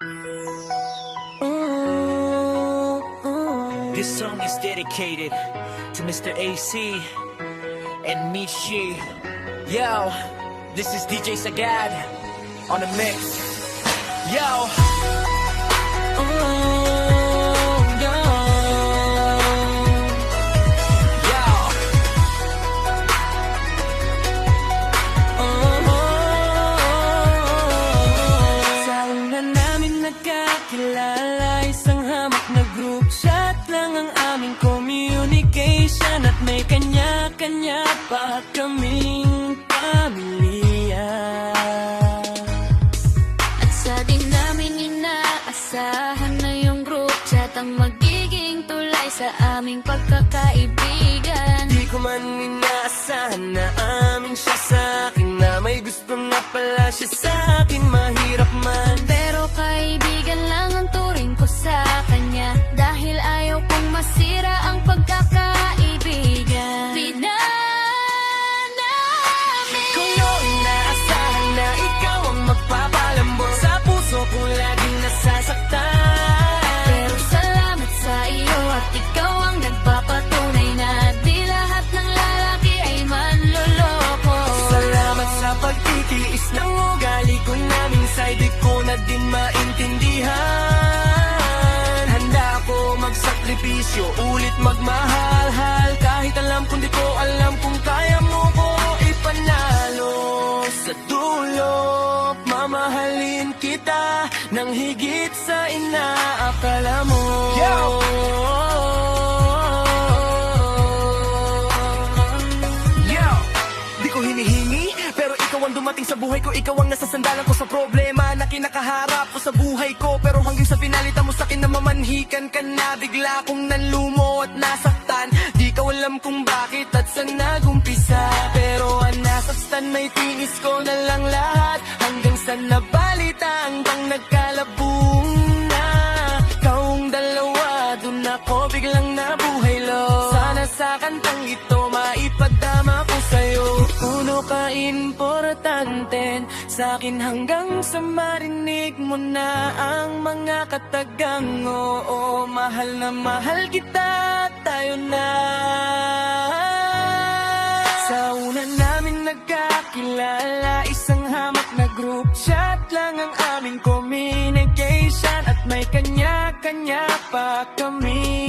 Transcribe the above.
This song is dedicated to Mr. AC and Michi. Yo, this is DJ Sagad on the mix. Yo. Kilala, isang hamak na group chat lang ang aming communication. At may kanya-kanya pa kaming pamilya. At sa di namin inaasahan na yung group chat ang magiging tulay sa aming pagkakaibigan. Di ko man inaasahan na amin siya sa akin, na may gusto na pala siya sa akin. Mahirap man, pero kaibigan lang ang turing ko sa kanya, dahil ayaw kong masira ang pagkakaibigan. Namin kung noon inaasahan na ikaw ang magpapalambot, sa puso ko laging nasasaktan. pero salamat sa iyo at ikaw ang nagpapatunay na di lahat ng lalaki ay manloloko. Salamat sa pagtitiis ng ugali ko na minsan di ko na din maintindihan. Handa ako magsakripisyo, ulit magmahal-hal, kahit alam kung di ko alam kung kaya mo ko ipanalo. Sa dulo, mamahalin kita nang higit sa inaakala mo. Di ko hinihingi, pero ikaw ang dumating sa buhay ko. Ikaw ang nasasandalan ko sa problema na kinakaharap ko sa buhay ko. Pero hanggang sa pinalita mo sa'kin na mamanhikan ka na, bigla akong nanlumo at nasaktan. Di ka alam kung bakit at saan nagumpisa, pero ang nasaktan may tinis ko na lang lahat. Hanggang sa nabalita hanggang nagkalabong na kawong dalawa, dun ako biglang nabuhay lo. Sana sa kantang ito maipadama ko sa'yo. Puno ka importante sa'kin, hanggang sa marinig mo na ang mga katagang oo. Mahal na mahal kita, tayo na. Sa una namin nagkakilala, isang hamak na group chat lang ang aming communication. At may kanya-kanya pa kami